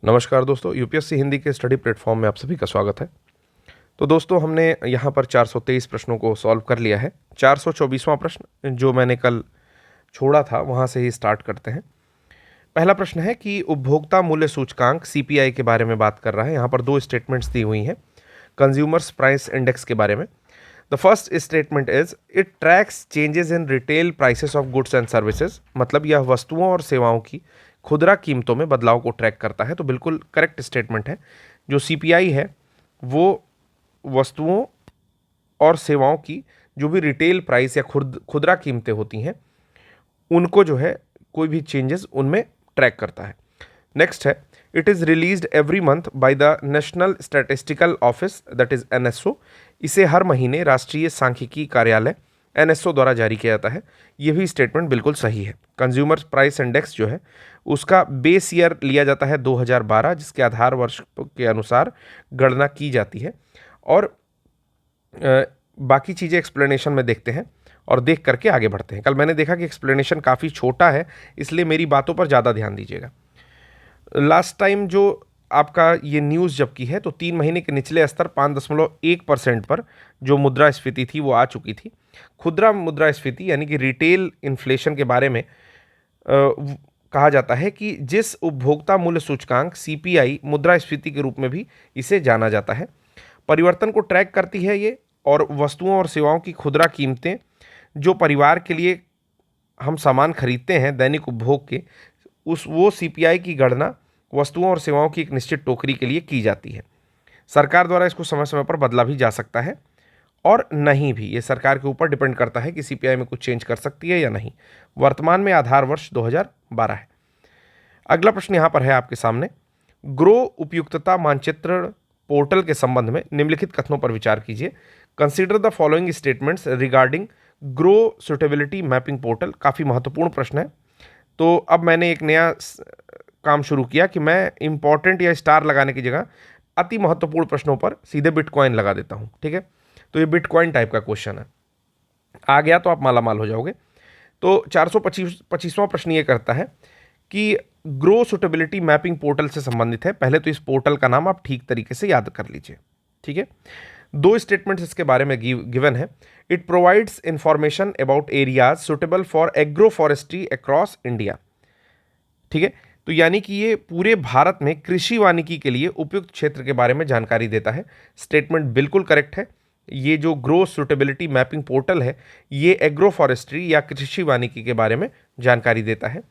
नमस्कार दोस्तों, यूपीएससी हिंदी के स्टडी प्लेटफॉर्म में आप सभी का स्वागत है। तो दोस्तों, हमने यहाँ पर 423 प्रश्नों को सॉल्व कर लिया है। 424वां प्रश्न जो मैंने कल छोड़ा था वहाँ से ही स्टार्ट करते हैं। पहला प्रश्न है कि उपभोक्ता मूल्य सूचकांक सीपीआई के बारे में बात कर रहा है। यहाँ पर दो स्टेटमेंट्स दी हुई हैं कंज्यूमर्स प्राइस इंडेक्स के बारे में। The first statement is it tracks changes in retail prices of goods and services, मतलब यह वस्तुओं और सेवाओं की खुदरा कीमतों में बदलाव को ट्रैक करता है। तो बिल्कुल करेक्ट स्टेटमेंट है। जो सीपीआई है वो वस्तुओं और सेवाओं की जो भी रिटेल प्राइस या खुदरा कीमतें होती हैं उनको जो है कोई भी चेंजेस उनमें ट्रैक करता है। नेक्स्ट है, it is released every month by the national statistical office that is NSO. इसे हर महीने राष्ट्रीय सांख्यिकी कार्यालय एनएसओ द्वारा जारी किया जाता है। ये भी स्टेटमेंट बिल्कुल सही है। कंज्यूमर प्राइस इंडेक्स जो है उसका बेस ईयर लिया जाता है 2012, जिसके आधार वर्ष के अनुसार गणना की जाती है। और बाकी चीज़ें एक्सप्लेनेशन में देखते हैं और देख करके आगे बढ़ते हैं। कल मैंने देखा कि एक्सप्लेनेशन काफ़ी छोटा है, इसलिए मेरी बातों पर ज़्यादा ध्यान दीजिएगा। लास्ट टाइम जो आपका ये न्यूज़ जब की है तो 3 महीने के निचले स्तर 5.1% पर जो मुद्रास्फीति थी वो आ चुकी थी। खुदरा मुद्रास्फीति यानी कि रिटेल इन्फ्लेशन के बारे में कहा जाता है कि जिस उपभोक्ता मूल्य सूचकांक सीपीआई मुद्रास्फीति के रूप में भी इसे जाना जाता है, परिवर्तन को ट्रैक करती है ये। और वस्तुओं और सेवाओं की खुदरा कीमतें जो परिवार के लिए हम सामान खरीदते हैं दैनिक उपभोग के, वो सीपीआई की गणना वस्तुओं और सेवाओं की एक निश्चित टोकरी के लिए की जाती है। सरकार द्वारा इसको समय समय पर बदला भी जा सकता है और नहीं भी। ये सरकार के ऊपर डिपेंड करता है कि सीपीआई में कुछ चेंज कर सकती है या नहीं। वर्तमान में आधार वर्ष 2012 है। अगला प्रश्न यहाँ पर है आपके सामने, ग्रो उपयुक्तता मानचित्र पोर्टल के संबंध में निम्नलिखित कथनों पर विचार कीजिए। Consider the following statements regarding grow suitability mapping portal. काफ़ी महत्वपूर्ण प्रश्न है। तो अब मैंने एक नया काम शुरू किया कि मैं इंपॉर्टेंट या स्टार लगाने की जगह अति महत्वपूर्ण प्रश्नों पर सीधे बिटकॉइन लगा देता हूँ। ठीक है, तो ये बिटकॉइन टाइप का क्वेश्चन है। आ गया तो आप मालामाल हो जाओगे। तो 425वां प्रश्न ये करता है कि ग्रो सुटेबिलिटी मैपिंग पोर्टल से संबंधित है। पहले तो इस पोर्टल का नाम आप ठीक तरीके से याद कर लीजिए। ठीक है, दो स्टेटमेंट्स इसके बारे में गिवन है। It provides information about areas suitable for agro forestry across India. ठीक है, तो यानी कि ये पूरे भारत में कृषि वानिकी के लिए उपयुक्त क्षेत्र के बारे में जानकारी देता है। स्टेटमेंट बिल्कुल करेक्ट है। ये जो ग्रो सुटेबिलिटी मैपिंग पोर्टल है ये एग्रो फॉरेस्ट्री या कृषि वानिकी के बारे में जानकारी देता है।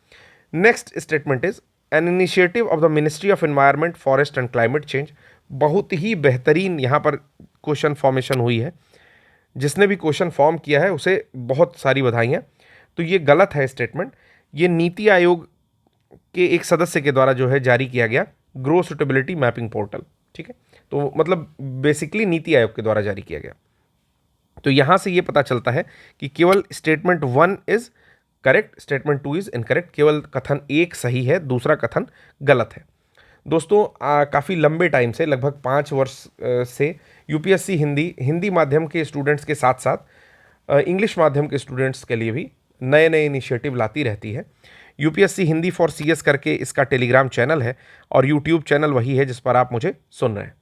Next statement is an initiative of the ministry of environment forest and climate change. बहुत ही बेहतरीन यहाँ पर क्वेश्चन फॉर्मेशन हुई है। जिसने भी क्वेश्चन फॉर्म किया है उसे बहुत सारी बधाइयाँ। तो ये गलत है स्टेटमेंट। ये नीति आयोग के एक सदस्य के द्वारा जो है जारी किया गया ग्रो सुटेबिलिटी मैपिंग पोर्टल। ठीक है, तो मतलब बेसिकली नीति आयोग के द्वारा जारी किया गया। तो यहाँ से ये पता चलता है कि केवल statement 1 is correct, statement 2 is incorrect. केवल कथन 1 सही है, दूसरा कथन गलत है। दोस्तों, काफ़ी लंबे टाइम से लगभग 5 वर्ष से यूपीएससी हिंदी माध्यम के स्टूडेंट्स के साथ साथ इंग्लिश माध्यम के स्टूडेंट्स के लिए भी नए नए इनिशिएटिव लाती रहती है। यूपीएससी हिंदी फॉर सीएस करके इसका टेलीग्राम चैनल है और यूट्यूब चैनल वही है जिस पर आप मुझे सुन रहे हैं।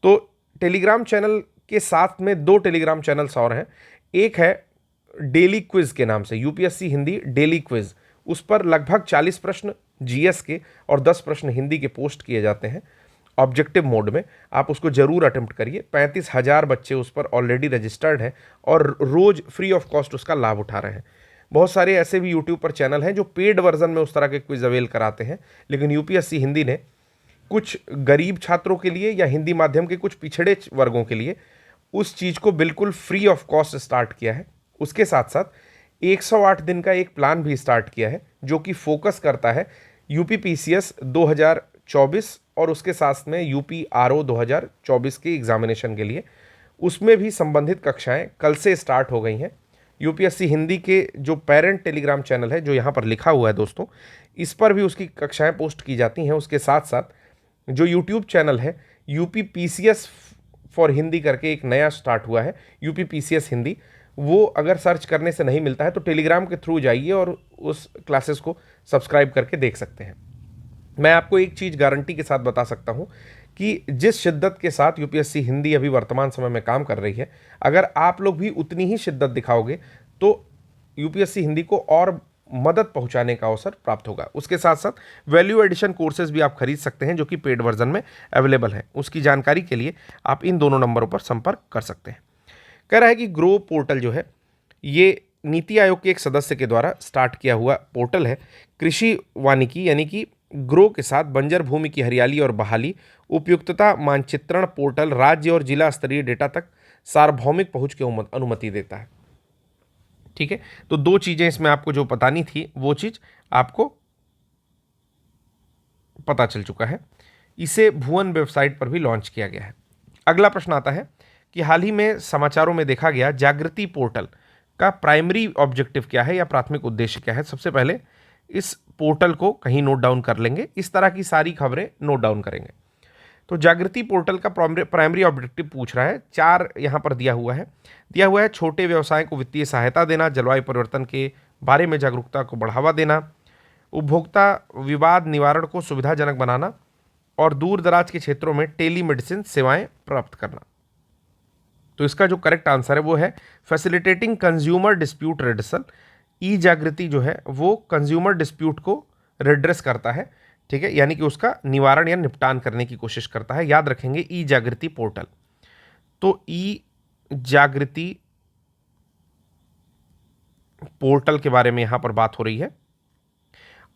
तो टेलीग्राम चैनल के साथ में 2 टेलीग्राम चैनल्स और हैं। एक है डेली क्विज के नाम से, यूपीएससी हिंदी डेली क्विज। उस पर लगभग 40 प्रश्न जीएस के और 10 प्रश्न हिंदी के पोस्ट किए जाते हैं ऑब्जेक्टिव मोड में। आप उसको जरूर अटेम्प्ट करिए। 35,000 बच्चे उस पर ऑलरेडी रजिस्टर्ड हैं और रोज फ्री ऑफ कॉस्ट उसका लाभ उठा रहे हैं। बहुत सारे ऐसे भी यूट्यूब पर चैनल हैं जो पेड वर्जन में उस तरह के क्विज अवेल कराते हैं, लेकिन यूपीएससी हिंदी ने कुछ गरीब छात्रों के लिए या हिंदी माध्यम के कुछ पिछड़े वर्गों के लिए उस चीज़ को बिल्कुल फ्री ऑफ कॉस्ट स्टार्ट किया है। उसके साथ साथ 108 दिन का एक प्लान भी स्टार्ट किया है जो कि फोकस करता है यूपी पीसीएस 2024 और उसके साथ में यूपी आरओ 2024 के एग्जामिनेशन के लिए। उसमें भी संबंधित कक्षाएं कल से स्टार्ट हो गई हैं। यूपीएससी हिंदी के जो पेरेंट टेलीग्राम चैनल है जो यहाँ पर लिखा हुआ है दोस्तों, इस पर भी उसकी कक्षाएं पोस्ट की जाती हैं। उसके साथ साथ जो यूट्यूब चैनल है यूपी पीसीएस फॉर हिंदी करके एक नया स्टार्ट हुआ है, यूपी पीसीएस हिंदी, वो अगर सर्च करने से नहीं मिलता है तो टेलीग्राम के थ्रू जाइए और उस क्लासेस को सब्सक्राइब करके देख सकते हैं। मैं आपको एक चीज़ गारंटी के साथ बता सकता हूं कि जिस शिद्दत के साथ यूपीएससी हिंदी अभी वर्तमान समय में काम कर रही है, अगर आप लोग भी उतनी ही शिद्दत दिखाओगे तो यूपीएससी हिंदी को और मदद पहुंचाने का अवसर प्राप्त होगा। उसके साथ साथ वैल्यू एडिशन कोर्सेज भी आप खरीद सकते हैं जो कि पेड वर्जन में अवेलेबल है। उसकी जानकारी के लिए आप इन दोनों नंबरों पर संपर्क कर सकते हैं। कह रहा है कि ग्रो पोर्टल जो है ये नीति आयोग के एक सदस्य के द्वारा स्टार्ट किया हुआ पोर्टल है। कृषि वानिकी यानी कि ग्रो के साथ बंजर भूमि की हरियाली और बहाली, उपयुक्तता मानचित्रण पोर्टल राज्य और जिला स्तरीय डेटा तक सार्वभौमिक पहुंच की अनुमति देता है। ठीक है, तो दो चीजें इसमें आपको जो बतानी थी वो चीज आपको पता चल चुका है। इसे भुवन वेबसाइट पर भी लॉन्च किया गया है। अगला प्रश्न आता है कि हाल ही में समाचारों में देखा गया जागृति पोर्टल का प्राइमरी ऑब्जेक्टिव क्या है या प्राथमिक उद्देश्य क्या है। सबसे पहले इस पोर्टल को कहीं नोट डाउन कर लेंगे, इस तरह की सारी खबरें नोट डाउन करेंगे। तो जागृति पोर्टल का प्राइमरी ऑब्जेक्टिव पूछ रहा है, 4 यहाँ पर दिया हुआ है। छोटे व्यवसाय को वित्तीय सहायता देना, जलवायु परिवर्तन के बारे में जागरूकता को बढ़ावा देना, उपभोक्ता विवाद निवारण को सुविधाजनक बनाना और दूर दराज के क्षेत्रों में टेलीमेडिसिन सेवाएं प्राप्त करना। तो इसका जो करेक्ट आंसर है वो है फैसिलिटेटिंग कंज्यूमर डिस्प्यूट रेड्रेसल। ई जागृति जो है वो कंज्यूमर डिस्प्यूट को रेड्रेस करता है, ठीक है, यानी कि उसका निवारण या निपटान करने की कोशिश करता है। याद रखेंगे ई जागृति पोर्टल। तो ई जागृति पोर्टल के बारे में यहां पर बात हो रही है।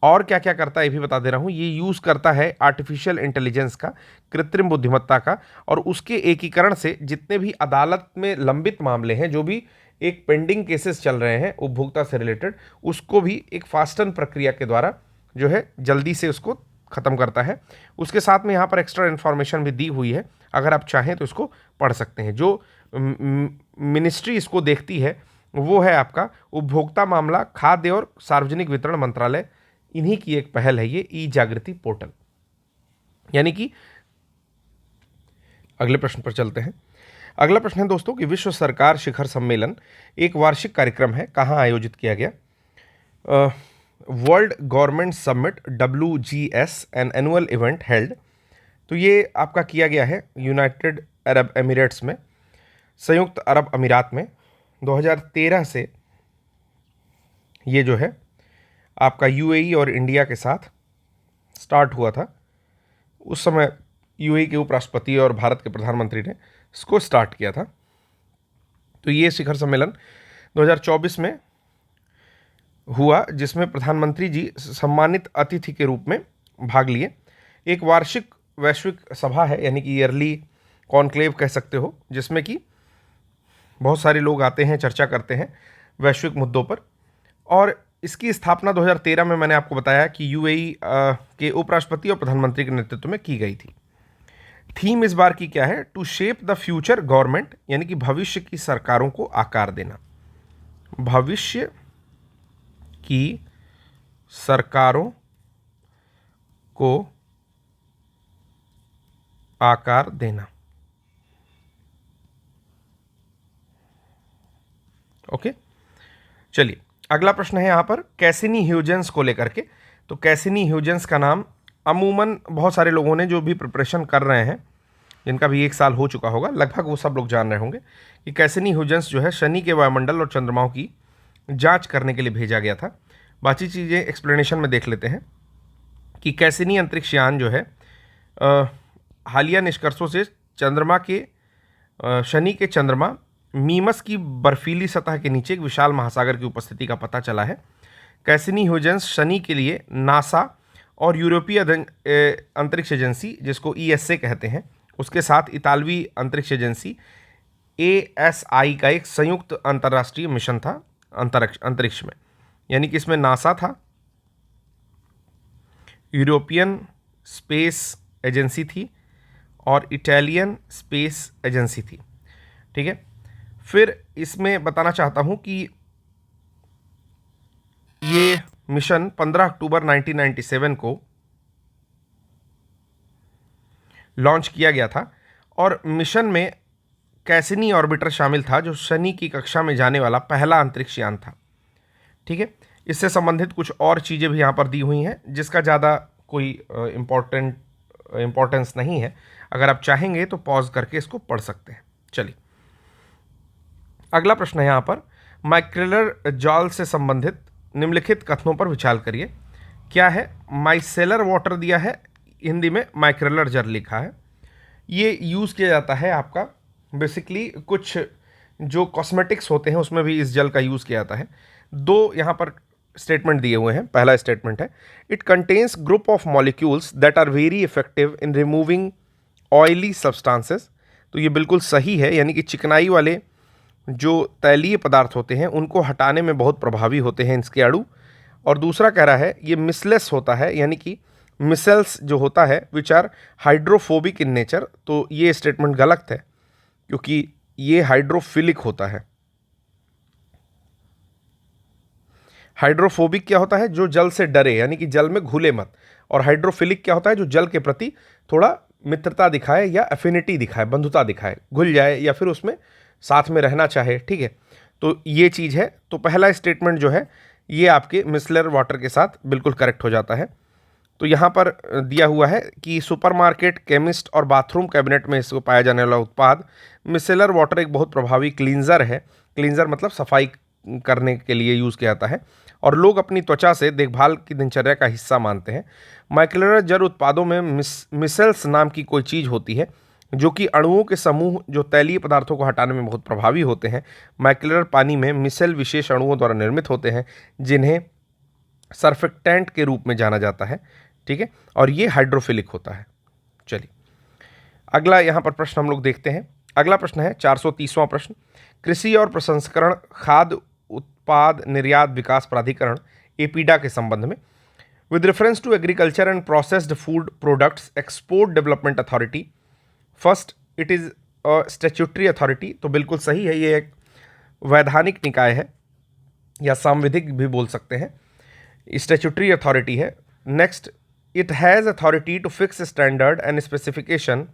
और क्या क्या करता है ये भी बता दे रहा हूं। ये यूज करता है आर्टिफिशियल इंटेलिजेंस का, कृत्रिम बुद्धिमत्ता का, और उसके एकीकरण से जितने भी अदालत में लंबित मामले हैं, जो भी एक पेंडिंग केसेस चल रहे हैं उपभोक्ता से रिलेटेड, उसको भी एक फास्टन प्रक्रिया के द्वारा जो है जल्दी से उसको ख़त्म करता है। उसके साथ में यहाँ पर एक्स्ट्रा इन्फॉर्मेशन भी दी हुई है, अगर आप चाहें तो इसको पढ़ सकते हैं। जो मिनिस्ट्री इसको देखती है वो है आपका उपभोक्ता मामला, खाद्य और सार्वजनिक वितरण मंत्रालय। इन्हीं की एक पहल है ये ई जागृति पोर्टल। यानी कि अगले प्रश्न पर चलते हैं। अगला प्रश्न है दोस्तों कि विश्व सरकार शिखर सम्मेलन एक वार्षिक कार्यक्रम है, कहाँ आयोजित किया गया। World government summit WGS an annual event held. तो ये आपका किया गया है यूनाइटेड अरब एमिरेट्स में, संयुक्त अरब अमीरात में। 2013 से ये जो है आपका UAE और इंडिया के साथ स्टार्ट हुआ था। उस समय UAE के उपराष्ट्रपति और भारत के प्रधानमंत्री ने इसको स्टार्ट किया था। तो ये शिखर सम्मेलन 2024 में हुआ, जिसमें प्रधानमंत्री जी सम्मानित अतिथि के रूप में भाग लिए। एक वार्षिक वैश्विक सभा है, यानी कि ईयरली कॉन्क्लेव कह सकते हो, जिसमें कि बहुत सारे लोग आते हैं, चर्चा करते हैं वैश्विक मुद्दों पर। और इसकी स्थापना 2013 में मैंने आपको बताया कि UAE के उपराष्ट्रपति और प्रधानमंत्री के नेतृत्व में की गई थी। थीम इस बार की क्या है? To shape the future government, यानी कि भविष्य की सरकारों को आकार देना। भविष्य की सरकारों को आकार देना। ओके, चलिए अगला प्रश्न है यहाँ पर कैसिनी ह्यूजेंस को लेकर के। तो कैसिनी ह्यूजेंस का नाम अमूमन बहुत सारे लोगों ने जो भी प्रिपरेशन कर रहे हैं, जिनका भी 1 साल हो चुका होगा, लगभग वो सब लोग जान रहे होंगे कि कैसिनी ह्यूजेंस जो है शनि के वायुमंडल और चंद्रमाओं की जांच करने के लिए भेजा गया था। बाकी चीज़ें एक्सप्लेनेशन में देख लेते हैं कि कैसिनी अंतरिक्ष यान जो है हालिया निष्कर्षों से चंद्रमा के शनि के चंद्रमा मीमस की बर्फीली सतह के नीचे एक विशाल महासागर की उपस्थिति का पता चला है। कैसिनी ह्यूजेंस शनि के लिए नासा और यूरोपीय अंतरिक्ष एजेंसी, जिसको ESA कहते हैं, उसके साथ इतालवी अंतरिक्ष एजेंसी ASI का एक संयुक्त अंतर्राष्ट्रीय मिशन था अंतरिक्ष में। यानी कि इसमें नासा था, यूरोपियन स्पेस एजेंसी थी और इटालियन स्पेस एजेंसी थी। ठीक है, फिर इसमें बताना चाहता हूं कि ये मिशन 15 अक्टूबर 1997 को लॉन्च किया गया था और मिशन में कैसिनी ऑर्बिटर शामिल था, जो शनि की कक्षा में जाने वाला पहला अंतरिक्ष यान था। ठीक है, इससे संबंधित कुछ और चीज़ें भी यहाँ पर दी हुई हैं, जिसका ज़्यादा कोई इम्पोर्टेंस नहीं है। अगर आप चाहेंगे तो पॉज करके इसको पढ़ सकते हैं। चलिए, अगला प्रश्न है यहाँ पर, माइक्रेलर जाल से संबंधित निम्नलिखित कथनों पर विचार करिए। क्या है? माइसेलर वाटर दिया है, हिंदी में माइक्रेलर जल लिखा है। ये यूज़ किया जाता है आपका बेसिकली कुछ जो कॉस्मेटिक्स होते हैं उसमें भी इस जल का यूज़ किया जाता है। दो यहाँ पर स्टेटमेंट दिए हुए हैं। पहला स्टेटमेंट है, it contains group of molecules that are very effective in removing oily substances. तो ये बिल्कुल सही है, यानी कि चिकनाई वाले जो तैलीय पदार्थ होते हैं उनको हटाने में बहुत प्रभावी होते हैं इसके अणु। और दूसरा कह रहा है ये मिसलेस होता है, यानी कि मिसेल्स जो होता है which are hydrophobic in nature. तो ये स्टेटमेंट गलत है क्योंकि ये हाइड्रोफिलिक होता है। हाइड्रोफोबिक क्या होता है? जो जल से डरे, यानी कि जल में घुले मत। और हाइड्रोफिलिक क्या होता है? जो जल के प्रति थोड़ा मित्रता दिखाए या एफिनिटी दिखाए, बंधुता दिखाए, घुल जाए या फिर उसमें साथ में रहना चाहे। ठीक है, तो ये चीज़ है। तो पहला स्टेटमेंट जो है ये आपके मिसलर वाटर के साथ बिल्कुल करेक्ट हो जाता है। तो यहाँ पर दिया हुआ है कि सुपरमार्केट, केमिस्ट और बाथरूम कैबिनेट में इसको पाया जाने वाला उत्पाद मिसेलर वाटर एक बहुत प्रभावी क्लींजर है। क्लींजर मतलब सफाई करने के लिए यूज़ किया जाता है और लोग अपनी त्वचा से देखभाल की दिनचर्या का हिस्सा मानते हैं। माइक्रेलर जल उत्पादों में मिसेल्स नाम की कोई चीज़ होती है जो कि अणुओं के समूह जो तैलीय पदार्थों को हटाने में बहुत प्रभावी होते हैं। माइक्रेलर पानी में मिसेल विशेष अणुओं द्वारा निर्मित होते हैं जिन्हें सर्फेक्टेंट के रूप में जाना जाता है। ठीक है, और ये हाइड्रोफिलिक होता है। चलिए, अगला यहाँ पर प्रश्न हम लोग देखते हैं। अगला प्रश्न है 430वां प्रश्न, कृषि और प्रसंस्करण खाद्य उत्पाद निर्यात विकास प्राधिकरण एपीडा के संबंध में। With reference to agriculture and processed food products export development authority, first it is a statutory authority. तो बिल्कुल सही है, ये एक वैधानिक निकाय है या सांविधिक भी बोल सकते हैं, स्टैट्यूटरी अथॉरिटी है। Next, it has authority to fix standard and specification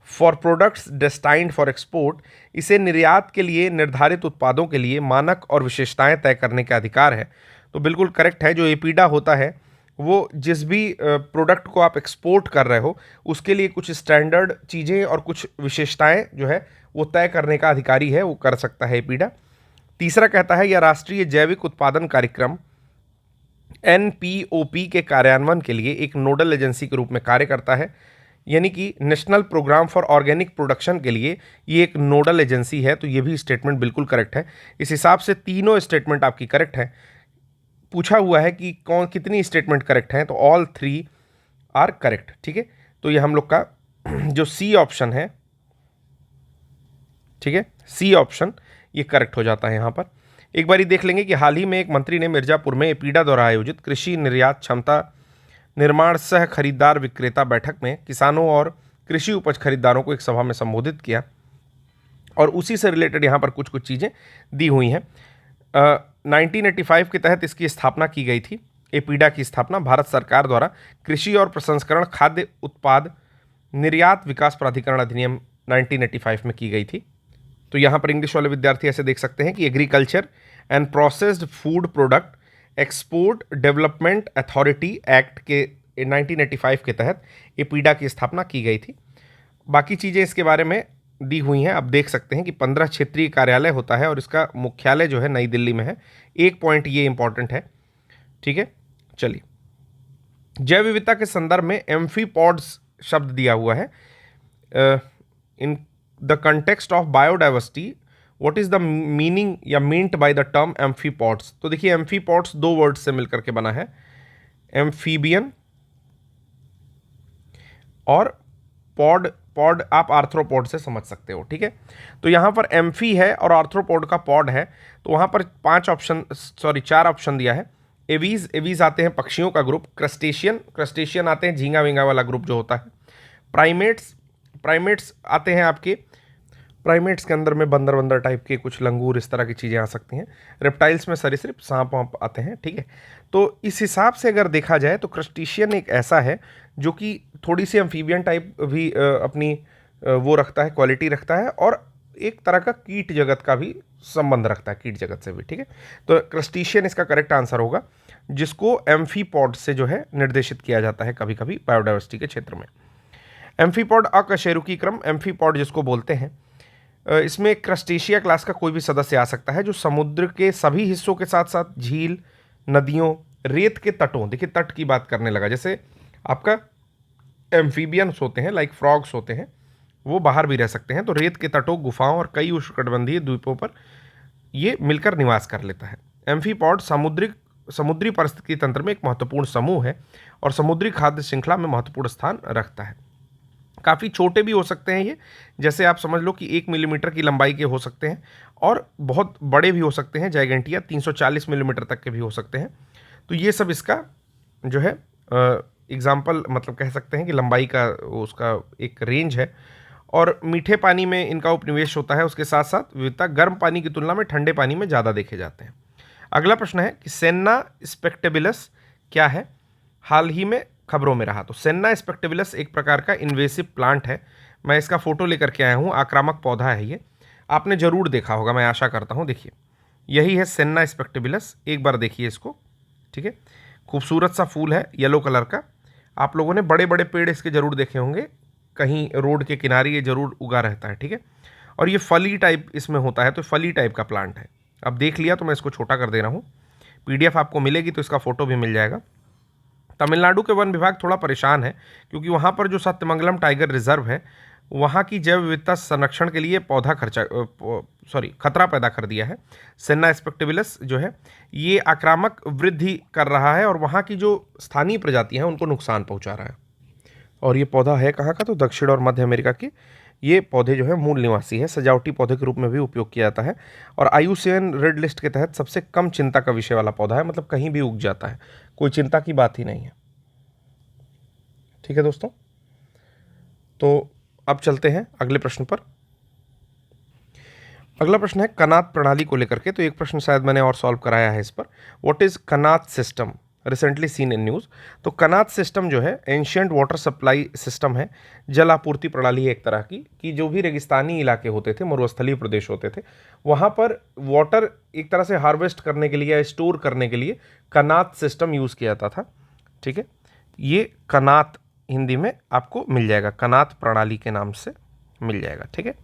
for products destined for export. इसे निर्यात के लिए निर्धारित उत्पादों के लिए मानक और विशेषताएं तय करने का अधिकार है। तो बिल्कुल करेक्ट है, जो एपीडा होता है वो जिस भी प्रोडक्ट को आप एक्सपोर्ट कर रहे हो उसके लिए कुछ स्टैंडर्ड चीज़ें और कुछ विशेषताएं जो है वो तय करने का अधिकारी है, वो कर सकता है एपीडा। तीसरा कहता है यह राष्ट्रीय जैविक उत्पादन कार्यक्रम NPOP के कार्यान्वयन के लिए एक नोडल एजेंसी के रूप में कार्य करता है, यानी कि national programme for organic production के लिए ये एक नोडल एजेंसी है। तो ये भी स्टेटमेंट बिल्कुल करेक्ट है। इस हिसाब से तीनों स्टेटमेंट आपकी करेक्ट है। पूछा हुआ है कि कौन कितनी स्टेटमेंट करेक्ट हैं, तो ऑल 3 आर करेक्ट। ठीक है, तो ये हम लोग का जो सी ऑप्शन है, ठीक है, सी ऑप्शन ये करेक्ट हो जाता है। यहाँ पर एक बारी देख लेंगे कि हाल ही में एक मंत्री ने मिर्जापुर में एपीडा द्वारा आयोजित कृषि निर्यात क्षमता निर्माण सह खरीदार विक्रेता बैठक में किसानों और कृषि उपज खरीदारों को एक सभा में संबोधित किया और उसी से रिलेटेड यहाँ पर कुछ कुछ चीज़ें दी हुई हैं। 1985 के तहत इसकी स्थापना की गई थी। एपीडा की स्थापना भारत सरकार द्वारा कृषि और प्रसंस्करण खाद्य उत्पाद निर्यात विकास प्राधिकरण अधिनियम 1985 में की गई थी। तो यहाँ पर इंग्लिश वाले विद्यार्थी ऐसे देख सकते हैं कि agriculture and processed food product export development authority act के 1985 के तहत एपीडा की स्थापना की गई थी। बाकी चीज़ें इसके बारे में दी हुई हैं, आप देख सकते हैं कि 15 क्षेत्रीय कार्यालय होता है और इसका मुख्यालय जो है नई दिल्ली में है। एक पॉइंट ये इंपॉर्टेंट है। ठीक है, चलिए, जैव विविधता के संदर्भ में एम्फीपॉड्स शब्द दिया हुआ है। In the context of biodiversity what is the meaning या मीन्ट बाय द टर्म एम्फीपॉड्स। तो देखिए, एम्फीपॉड्स 2 वर्ड से मिलकर के बना है, एम्फीबियन और पॉड। पॉड आप आर्थ्रोपॉड से समझ सकते हो। ठीक है, तो यहाँ पर एम्फी है और आर्थ्रोपॉड का पॉड है। तो वहाँ पर 4 ऑप्शन दिया है। एवीज आते हैं पक्षियों का ग्रुप, क्रस्टेशियन आते हैं झींगा विंगा वाला ग्रुप जो होता है, प्राइमेट्स आते हैं आपके, प्राइमेट्स के अंदर में बंदर टाइप के कुछ लंगूर इस तरह की चीज़ें आ सकती हैं, रेप्टाइल्स में सरीसृप सांप वाप आते हैं। ठीक है, तो इस हिसाब से अगर देखा जाए तो क्रस्टेशियन एक ऐसा है जो कि थोड़ी सी एम्फीबियन टाइप भी अपनी वो रखता है, क्वालिटी रखता है और एक तरह का कीट जगत का भी संबंध रखता है, कीट जगत से भी। ठीक है, तो क्रस्टेशियन इसका करेक्ट आंसर होगा। जिसको एम्फीपॉड से जो है निर्देशित किया जाता है कभी कभी बायोडाइवर्सिटी के क्षेत्र में। एम्फीपॉड अकशेरुकी क्रम, एम्फीपॉड जिसको बोलते हैं, इसमें क्रस्टेशिया क्लास का कोई भी सदस्य आ सकता है जो समुद्र के सभी हिस्सों के साथ साथ झील, नदियों, रेत के तटों, देखिए तट की बात करने लगा, जैसे आपका एम्फीबियंस होते हैं, लाइक फ्रॉग्स होते हैं, वो बाहर भी रह सकते हैं। तो रेत के तटों, गुफाओं और कई उष्णकटिबंधीय द्वीपों पर ये मिलकर निवास कर लेता है। एम्फीपॉड समुद्री पारिस्थितिकी तंत्र में एक महत्वपूर्ण समूह है और समुद्री खाद्य श्रृंखला में महत्वपूर्ण स्थान रखता है। काफ़ी छोटे भी हो सकते हैं ये, जैसे आप समझ लो कि 1 मिलीमीटर की लंबाई के हो सकते हैं, और बहुत बड़े भी हो सकते हैं, जाइगेंटिया 340 मिलीमीटर तक के भी हो सकते हैं। तो ये सब इसका जो है एग्जाम्पल, मतलब कह सकते हैं कि लंबाई का उसका एक रेंज है। और मीठे पानी में इनका उपनिवेश होता है, उसके साथ साथ विविधता गर्म पानी की तुलना में ठंडे पानी में ज़्यादा देखे जाते हैं। अगला प्रश्न है कि सेन्ना स्पेक्टेबिलस क्या है, हाल ही में खबरों में रहा। तो सेन्ना स्पेक्टेबिलस एक प्रकार का इन्वेसिव प्लांट है। मैं इसका फोटो लेकर के आया हूँ, आक्रामक पौधा है ये, आपने जरूर देखा होगा, मैं आशा करता हूँ। देखिए यही है सेन्ना स्पेक्टेबिलस, एक बार देखिए इसको, ठीक है। खूबसूरत सा फूल है येलो कलर का। आप लोगों ने बड़े बड़े पेड़ इसके जरूर देखे होंगे, कहीं रोड के किनारे ये जरूर उगा रहता है, ठीक है। और ये फली टाइप इसमें होता है, तो फली टाइप का प्लांट है। अब देख लिया तो मैं इसको छोटा कर दे रहा हूँ, PDF आपको मिलेगी तो इसका फोटो भी मिल जाएगा। तमिलनाडु के वन विभाग थोड़ा परेशान है क्योंकि वहाँ पर जो सत्यमंगलम टाइगर रिजर्व है, वहाँ की जैव विविधता संरक्षण के लिए खतरा पैदा कर दिया है। सेन्ना स्पेक्टेबिलस जो है ये आक्रामक वृद्धि कर रहा है और वहाँ की जो स्थानीय प्रजातियाँ हैं उनको नुकसान पहुँचा रहा है। और ये पौधा है कहाँ का, तो दक्षिण और मध्य अमेरिका की ये पौधे जो है मूल निवासी है, सजावटी पौधे के रूप में भी उपयोग किया जाता है और IUCN रेड लिस्ट के तहत सबसे कम चिंता का विषय वाला पौधा है, मतलब कहीं भी उग जाता है, कोई चिंता की बात ही नहीं है। ठीक है दोस्तों, तो अब चलते हैं अगले प्रश्न पर। अगला प्रश्न है कनात प्रणाली को लेकर के। तो एक प्रश्न शायद मैंने और सॉल्व कराया है इस पर, व्हाट इज कनात system recently seen in news. तो कनात सिस्टम जो है एंशियंट वाटर सप्लाई सिस्टम है, जल आपूर्ति प्रणाली है एक तरह की, कि जो भी रेगिस्तानी इलाके होते थे, मरुस्थलीय प्रदेश होते थे, वहाँ पर वाटर एक तरह से हार्वेस्ट करने के लिए या स्टोर करने के लिए कनात सिस्टम यूज़ किया जाता था। ठीक है, ये कनात हिंदी में आपको मिल जाएगा, कनात प्रणाली के नाम से मिल जाएगा। ठीक है,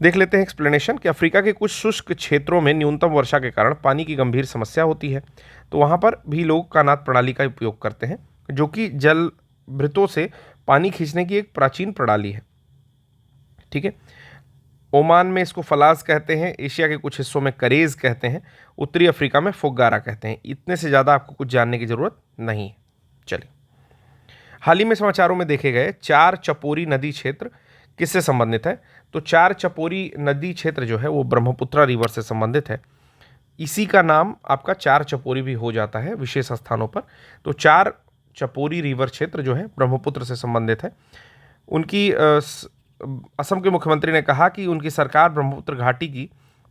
देख लेते हैं एक्सप्लेनेशन कि अफ्रीका के कुछ शुष्क क्षेत्रों में न्यूनतम वर्षा के कारण पानी की गंभीर समस्या होती है, तो वहाँ पर भी लोग कनात प्रणाली का उपयोग करते हैं, जो कि जल भृतों से पानी खींचने की एक प्राचीन प्रणाली है। ठीक है, ओमान में इसको फलास कहते हैं, एशिया के कुछ हिस्सों में करेज कहते हैं, उत्तरी अफ्रीका में फोगारा कहते हैं। इतने से ज़्यादा आपको कुछ जानने की ज़रूरत नहीं है। चलिए, हाल ही में समाचारों में देखे गए 4 चपोरी नदी क्षेत्र किससे संबंधित है। तो 4 चपोरी नदी क्षेत्र जो है वो ब्रह्मपुत्रा रिवर से संबंधित है। इसी का नाम आपका 4 चपोरी भी हो जाता है विशेष स्थानों पर। तो 4 चपोरी रिवर क्षेत्र जो है ब्रह्मपुत्र से संबंधित है। उनकी असम के मुख्यमंत्री ने कहा कि उनकी सरकार ब्रह्मपुत्र घाटी की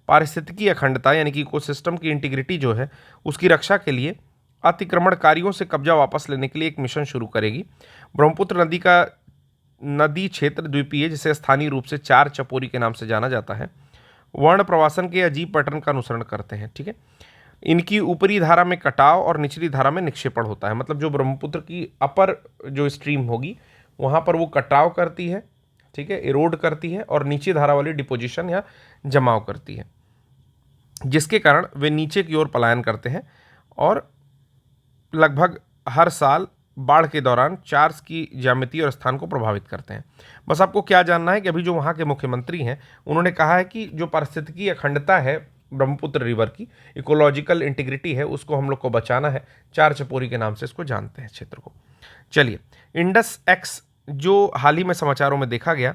पारिस्थितिकी अखंडता यानी कि इकोसिस्टम की इंटीग्रिटी जो है उसकी रक्षा के लिए अतिक्रमणकारियों से कब्जा वापस लेने के लिए एक मिशन शुरू करेगी। ब्रह्मपुत्र नदी क्षेत्र द्वीपीय, जिसे स्थानीय रूप से 4 चपोरी के नाम से जाना जाता है, वर्ण प्रवासन के अजीब पैटर्न का अनुसरण करते हैं। ठीक है, इनकी ऊपरी धारा में कटाव और निचली धारा में निक्षेपण होता है। मतलब जो ब्रह्मपुत्र की अपर जो स्ट्रीम होगी वहाँ पर वो कटाव करती है, ठीक है, इरोड करती है, और नीचे धारा वाली डिपोजिशन या जमाव करती है, जिसके कारण वे नीचे की ओर पलायन करते हैं और लगभग हर साल बाढ़ के दौरान चार्ज की ज्यामिति और स्थान को प्रभावित करते हैं। बस आपको क्या जानना है कि अभी जो वहाँ के मुख्यमंत्री हैं उन्होंने कहा है कि जो पारिस्थितिकी अखंडता है ब्रह्मपुत्र रिवर की, इकोलॉजिकल इंटीग्रिटी है, उसको हम लोग को बचाना है। 4 चपोरी के नाम से इसको जानते हैं क्षेत्र को। चलिए, इंडस एक्स जो हाल ही में समाचारों में देखा गया,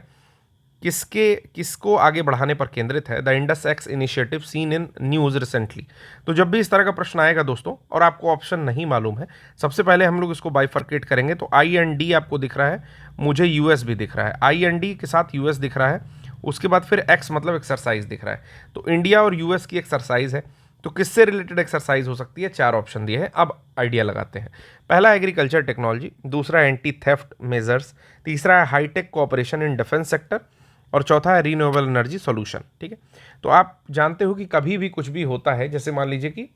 किसको आगे बढ़ाने पर केंद्रित है। The Indus x initiative scene in news recently. तो जब भी इस तरह का प्रश्न आएगा दोस्तों और आपको ऑप्शन नहीं मालूम है, सबसे पहले हम लोग इसको बाइफर्केट करेंगे। तो IND आपको दिख रहा है, मुझे US भी दिख रहा है, IND के साथ US दिख रहा है, उसके बाद फिर X मतलब एक्सरसाइज दिख रहा है। तो इंडिया और US की एक्सरसाइज है, तो किससे रिलेटेड एक्सरसाइज हो सकती है। 4 ऑप्शन दिए हैं, अब आइडिया लगाते हैं। पहला एग्रीकल्चर टेक्नोलॉजी, दूसरा एंटी थेफ्ट मेजर्स, तीसरा है high tech cooperation in defence sector, और चौथा है रीन्यूएबल एनर्जी सॉल्यूशन। ठीक है, तो आप जानते हो कि कभी भी कुछ भी होता है, जैसे मान लीजिए कि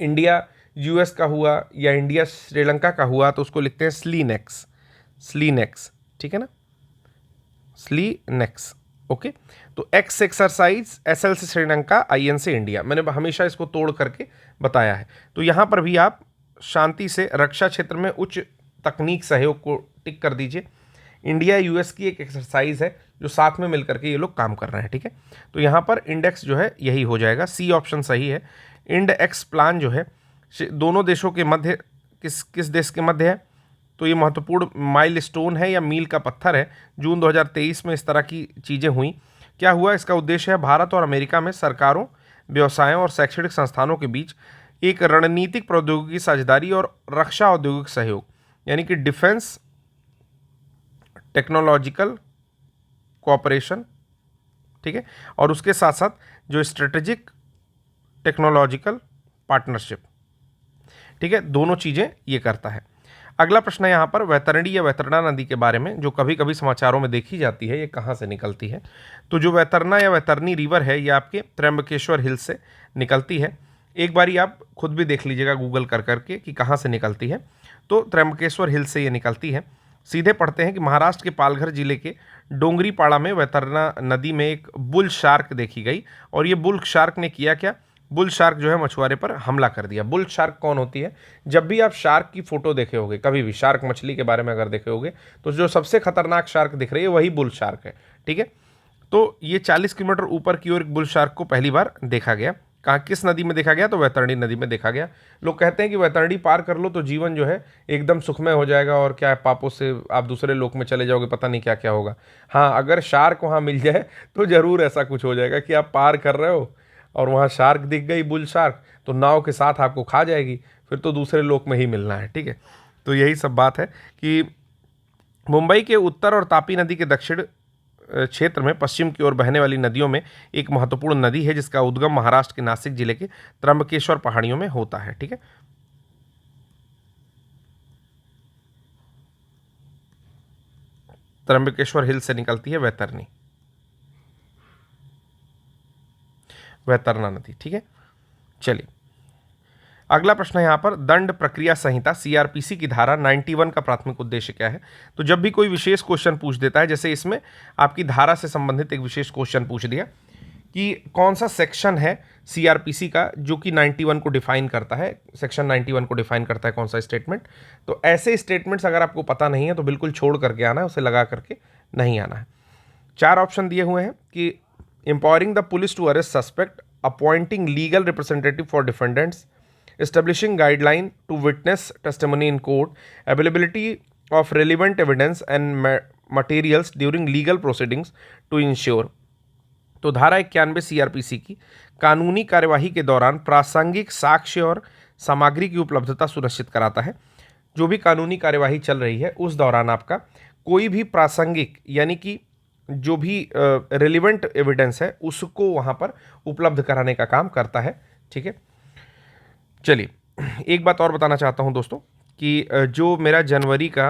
इंडिया यूएस का हुआ या इंडिया श्रीलंका का हुआ तो उसको लिखते हैं स्लीनेक्स, स्लीनेक्स, ठीक है ना, स्लीनेक्स। ओके, तो एक्स एक्सरसाइज, एसएल से श्रीलंका, आईएन से इंडिया, मैंने हमेशा इसको तोड़ करके बताया है। तो यहाँ पर भी आप शांति से रक्षा क्षेत्र में उच्च तकनीक सहयोग को टिक कर दीजिए। इंडिया यूएस की एक एक्सरसाइज है जो साथ में मिलकर के ये लोग काम कर रहे हैं, ठीक है। तो यहाँ पर इंडेक्स जो है यही हो जाएगा, सी ऑप्शन सही है। इंड एक्स प्लान जो है दोनों देशों के मध्य, किस देश के मध्य है, तो ये महत्वपूर्ण माइलस्टोन है या मील का पत्थर है। जून 2023 में इस तरह की चीज़ें हुई। क्या हुआ, इसका उद्देश्य है भारत और अमेरिका में सरकारों, व्यवसायों और शैक्षणिक संस्थानों के बीच एक रणनीतिक प्रौद्योगिकी साझेदारी और रक्षा औद्योगिक सहयोग, यानी कि डिफेंस टेक्नोलॉजिकल कोऑपरेशन, ठीक है, और उसके साथ साथ जो स्ट्रेटेजिक टेक्नोलॉजिकल पार्टनरशिप, ठीक है, दोनों चीज़ें ये करता है। अगला प्रश्न है यहाँ पर वैतरणी या वैतरणा नदी के बारे में, जो कभी कभी समाचारों में देखी जाती है, ये कहाँ से निकलती है। तो जो वैतरणा या वैतरणी रिवर है ये आपके त्र्यंबकेश्वर हिल से निकलती है। एक बारी आप खुद भी देख लीजिएगा गूगल कर करके कि कहाँ से निकलती है। तो त्र्यंबकेश्वर हिल से ये निकलती है। सीधे पढ़ते हैं कि महाराष्ट्र के पालघर जिले के डोंगरीपाड़ा में वैतरणा नदी में एक बुल शार्क देखी गई। और ये बुल शार्क ने किया क्या, बुल शार्क जो है मछुआरे पर हमला कर दिया। बुल शार्क कौन होती है, जब भी आप शार्क की फोटो देखे होगे, कभी भी शार्क मछली के बारे में अगर देखे होगे, तो जो सबसे खतरनाक शार्क दिख रही है वही बुल शार्क है, ठीक है। तो ये 40 किलोमीटर ऊपर की ओर एक बुल शार्क को पहली बार देखा गया। कहाँ, किस नदी में देखा गया, तो वैतरणी नदी में देखा गया। लोग कहते हैं कि वैतरणी पार कर लो तो जीवन जो है एकदम सुखमय हो जाएगा और क्या है, पापों से आप दूसरे लोक में चले जाओगे, पता नहीं क्या क्या होगा। हाँ, अगर शार्क वहाँ मिल जाए तो ज़रूर ऐसा कुछ हो जाएगा कि आप पार कर रहे हो और वहाँ शार्क दिख गई, बुल शार्क, तो नाव के साथ आपको खा जाएगी, फिर तो दूसरे लोक में ही मिलना है, ठीक है। तो यही सब बात है कि मुंबई के उत्तर और तापी नदी के दक्षिण क्षेत्र में पश्चिम की ओर बहने वाली नदियों में एक महत्वपूर्ण नदी है जिसका उद्गम महाराष्ट्र के नासिक जिले के त्र्यंबकेश्वर पहाड़ियों में होता है, ठीक है। त्र्यंबकेश्वर हिल से निकलती है वैतरणी, वैतरणा नदी, ठीक है। चलिए अगला प्रश्न है यहाँ पर, दंड प्रक्रिया संहिता सीआरपीसी की धारा 91 का प्राथमिक उद्देश्य क्या है। तो जब भी कोई विशेष क्वेश्चन पूछ देता है, जैसे इसमें आपकी धारा से संबंधित एक विशेष क्वेश्चन पूछ दिया कि कौन सा सेक्शन है सीआरपीसी का जो कि 91 को डिफाइन करता है, सेक्शन 91 को डिफाइन करता है कौन सा स्टेटमेंट। तो ऐसे स्टेटमेंट्स अगर आपको पता नहीं है तो बिल्कुल छोड़ करके आना है, उसे लगा करके नहीं आना है। 4 ऑप्शन दिए हुए हैं कि empowering the police to arrest suspect, appointing legal representative for defendants, establishing guideline to witness testimony in court, availability of relevant evidence and materials during legal proceedings to ensure। तो धारा 91 सीआरपीसी की कानूनी कार्यवाही के दौरान प्रासंगिक साक्ष्य और सामग्री की उपलब्धता सुनिश्चित कराता है। जो भी कानूनी कार्यवाही चल रही है उस दौरान आपका कोई भी प्रासंगिक यानी कि जो भी रेलिवेंट एविडेंस है उसको वहाँ पर उपलब्ध कराने का काम करता है, ठीक है। चलिए एक बात और बताना चाहता हूं दोस्तों कि जो मेरा जनवरी का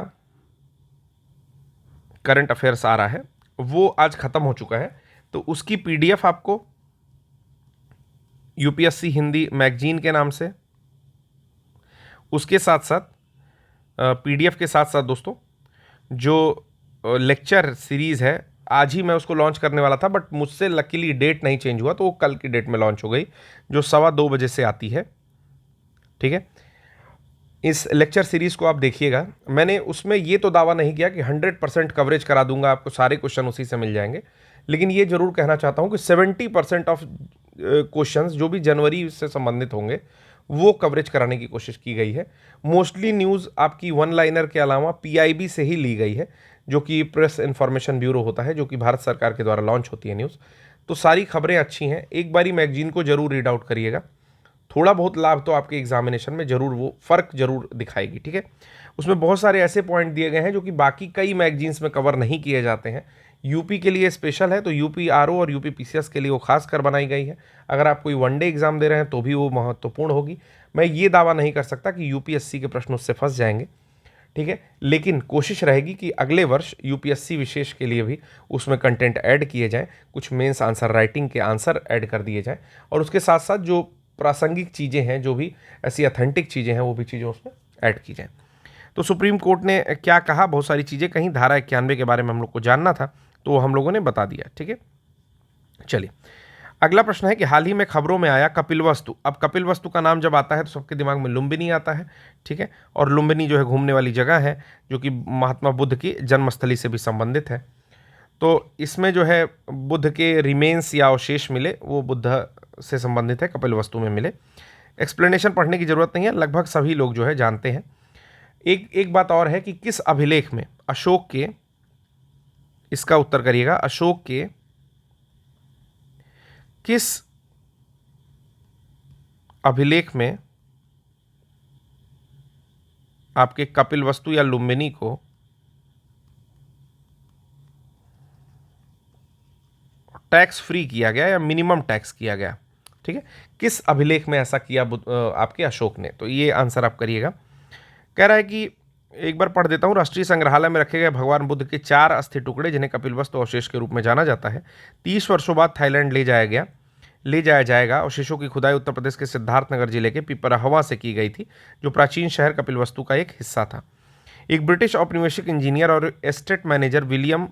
करंट अफेयर्स आ रहा है वो आज ख़त्म हो चुका है। तो उसकी पीडीएफ आपको यूपीएससी हिंदी मैगजीन के नाम से, उसके साथ साथ पीडीएफ के साथ साथ दोस्तों जो लेक्चर सीरीज़ है आज ही मैं उसको लॉन्च करने वाला था, बट मुझसे लकीली डेट नहीं चेंज हुआ तो वो कल की डेट में लॉन्च हो गई, जो 2:15 बजे से आती है, ठीक है। इस लेक्चर सीरीज़ को आप देखिएगा। मैंने उसमें ये तो दावा नहीं किया कि 100% कवरेज करा दूंगा, आपको सारे क्वेश्चन उसी से मिल जाएंगे, लेकिन ये जरूर कहना चाहता हूं कि 70% ऑफ क्वेश्चंस जो भी जनवरी से संबंधित होंगे वो कवरेज कराने की कोशिश की गई है। मोस्टली न्यूज़ आपकी वन लाइनर के अलावा पीआईबी से ही ली गई है, जो कि प्रेस इन्फॉर्मेशन ब्यूरो होता है, जो कि भारत सरकार के द्वारा लॉन्च होती है न्यूज़। तो सारी खबरें अच्छी हैं, एक बारी मैगजीन को जरूर रीड आउट करिएगा, थोड़ा बहुत लाभ तो आपके एग्जामिनेशन में जरूर वो फ़र्क जरूर दिखाएगी, ठीक है। उसमें बहुत सारे ऐसे पॉइंट दिए गए हैं जो कि बाकी कई मैगजीन्स में कवर नहीं किए जाते हैं। यूपी के लिए स्पेशल है, तो यूपी आरओ और यूपी पीसीएस के लिए वो खास कर बनाई गई है। अगर आप कोई वनडे एग्जाम दे रहे हैं तो भी वो महत्वपूर्ण होगी। मैं ये दावा नहीं कर सकता कि यूपीएससी के प्रश्न उससे फंस जाएंगे, ठीक है, लेकिन कोशिश रहेगी कि अगले वर्ष यूपीएससी विशेष के लिए भी उसमें कंटेंट ऐड किए जाएँ, कुछ मेंस आंसर राइटिंग के आंसर ऐड कर दिए जाएँ, और उसके साथ साथ जो प्रासंगिक चीज़ें हैं, जो भी ऐसी ऑथेंटिक चीज़ें हैं, वो भी चीज़ें उसमें ऐड की जाएँ। तो सुप्रीम कोर्ट ने क्या कहा, बहुत सारी चीज़ें कहीं, धारा 91 के बारे में हम लोग को जानना था तो वो हम लोगों ने बता दिया। ठीक है, चलिए अगला प्रश्न है कि हाल ही में खबरों में आया कपिलवस्तु। अब कपिलवस्तु का नाम जब आता है तो सबके दिमाग में लुम्बिनी आता है। ठीक है, और लुम्बिनी जो है घूमने वाली जगह है, जो कि महात्मा बुद्ध की जन्मस्थली से भी संबंधित है। तो इसमें जो है बुद्ध के रिमेन्स या अवशेष मिले, वो बुद्ध से संबंधित है, कपिलवस्तु में मिले। एक्सप्लेनेशन पढ़ने की जरूरत नहीं है, लगभग सभी लोग जो है जानते हैं। एक बात और है कि किस अभिलेख में अशोक के, इसका उत्तर करिएगा, अशोक के किस अभिलेख में आपके कपिलवस्तु या लुम्बिनी को टैक्स फ्री किया गया या मिनिमम टैक्स किया गया? ठीक है, किस अभिलेख में ऐसा किया आपके अशोक ने? तो ये आंसर आप करिएगा। कह रहा है कि एक बार पढ़ देता हूँ। राष्ट्रीय संग्रहालय में रखे गए भगवान बुद्ध के 4 अस्थि टुकड़े, जिन्हें कपिलवस्तु अवशेष के रूप में जाना जाता है, 30 वर्षों बाद थाईलैंड ले जाया जाएगा। अवशेषों की खुदाई उत्तर प्रदेश के सिद्धार्थनगर जिले के पिपराहवा से की गई थी, जो प्राचीन शहर कपिलवस्तु का एक हिस्सा था। एक ब्रिटिश औपनिवेशिक इंजीनियर और estate manager William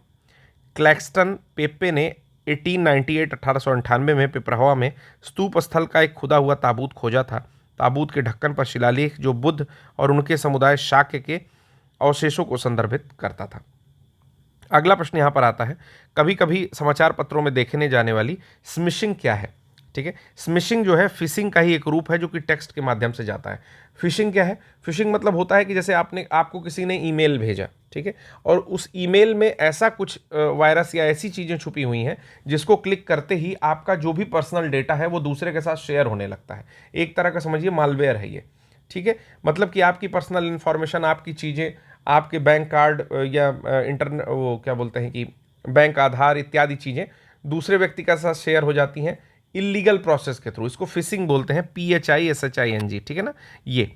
Claxton Pepe ने 1898 में पिपराहवा में स्तूप स्थल का एक खुदा हुआ ताबूत खोजा था। ताबूत के ढक्कन पर शिलालेख, जो बुद्ध और उनके समुदाय शाक्य के अवशेषों को संदर्भित करता था। अगला प्रश्न यहाँ पर आता है, कभी कभी समाचार पत्रों में देखने जाने वाली स्मिशिंग क्या है? ठीक है, स्मिशिंग जो है फिशिंग का ही एक रूप है, जो कि टेक्स्ट के माध्यम से जाता है। फिशिंग क्या है? फिशिंग मतलब होता है कि जैसे आपको किसी ने ईमेल भेजा, ठीक है, और उस ईमेल में ऐसा कुछ वायरस या ऐसी चीज़ें छुपी हुई हैं जिसको क्लिक करते ही आपका जो भी पर्सनल डेटा है वो दूसरे के साथ शेयर होने लगता है। एक तरह का समझिए मालवेयर है ये। ठीक है, मतलब कि आपकी पर्सनल इंफॉर्मेशन, आपकी चीज़ें, आपके बैंक कार्ड या इंटरनेट, वो क्या बोलते हैं कि बैंक आधार इत्यादि चीज़ें दूसरे व्यक्ति के साथ शेयर हो जाती हैं इलीगल प्रोसेस के थ्रू। इसको फिशिंग बोलते हैं, PHISHING। ठीक है ना, ये।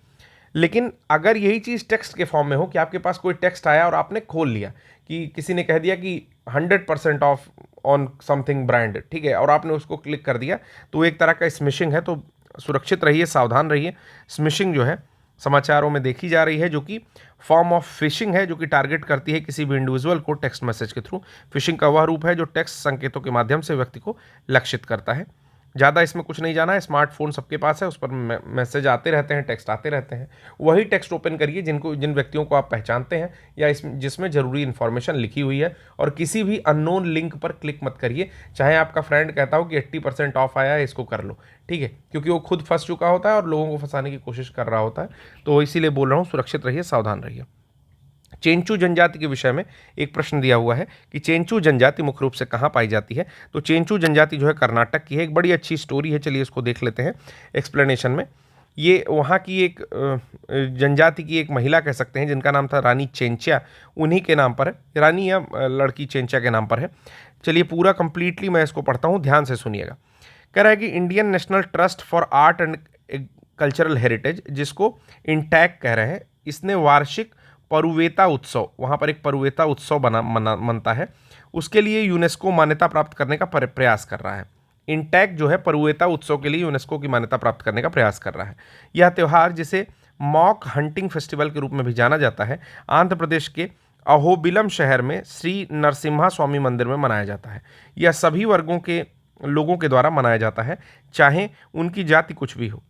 लेकिन अगर यही चीज़ टेक्स्ट के फॉर्म में हो कि आपके पास कोई टेक्स्ट आया और आपने खोल लिया, कि किसी ने कह दिया कि 100% ऑफ ऑन समथिंग ब्रांड, ठीक है, और आपने उसको क्लिक कर दिया, तो एक तरह का स्मिशिंग है। तो सुरक्षित रहिए, सावधान रहिए। स्मिशिंग जो है समाचारों में देखी जा रही है, जो कि फॉर्म ऑफ फिशिंग है, जो कि टारगेट करती है किसी भी इंडिविजुअल को टेक्स्ट मैसेज के थ्रू। फिशिंग का वह रूप है जो टेक्स्ट संकेतों के माध्यम से व्यक्ति को लक्षित करता है। ज़्यादा इसमें कुछ नहीं जाना है, स्मार्टफोन सबके पास है, उस पर मैसेज आते रहते हैं, टेक्स्ट आते रहते हैं। वही टेक्स्ट ओपन करिए जिन व्यक्तियों को आप पहचानते हैं या जिसमें ज़रूरी इन्फॉर्मेशन लिखी हुई है, और किसी भी अननोन लिंक पर क्लिक मत करिए। चाहे आपका फ्रेंड कहता हो कि 80% ऑफ आया है, इसको कर लो, ठीक है, क्योंकि वो खुद फंस चुका होता है और लोगों को फंसाने की कोशिश कर रहा होता है। तो इसीलिए बोल रहा हूँ, सुरक्षित रहिए, सावधान रहिए। चेंचू जनजाति के विषय में एक प्रश्न दिया हुआ है कि चेंचू जनजाति मुख्य रूप से कहाँ पाई जाती है? तो चेंचू जनजाति जो है कर्नाटक की है। एक बड़ी अच्छी स्टोरी है, चलिए इसको देख लेते हैं एक्सप्लेनेशन में। ये वहाँ की एक जनजाति की एक महिला कह सकते हैं, जिनका नाम था रानी चेंचा, उन्हीं के नाम पर है, रानी या लड़की चेंचा के नाम पर है। चलिए पूरा कंप्लीटली मैं इसको पढ़ता हूँ, ध्यान से सुनिएगा। कह रहा है कि Indian national trust for art and cultural heritage, जिसको इंटैक कह रहे हैं, इसने वार्षिक परुवेता उत्सव, वहाँ पर एक परुवेता उत्सव मनता है, उसके लिए यूनेस्को मान्यता प्राप्त करने का प्रयास कर रहा है। इंटैक जो है परुवेता उत्सव के लिए यूनेस्को की मान्यता प्राप्त करने का प्रयास कर रहा है। यह त्यौहार, जिसे मॉक हंटिंग फेस्टिवल के रूप में भी जाना जाता है, आंध्र प्रदेश के अहोबिलम शहर में श्री नरसिम्हा स्वामी मंदिर में मनाया जाता है। यह सभी वर्गों के लोगों के द्वारा मनाया जाता है, चाहे उनकी जाति कुछ भी हो।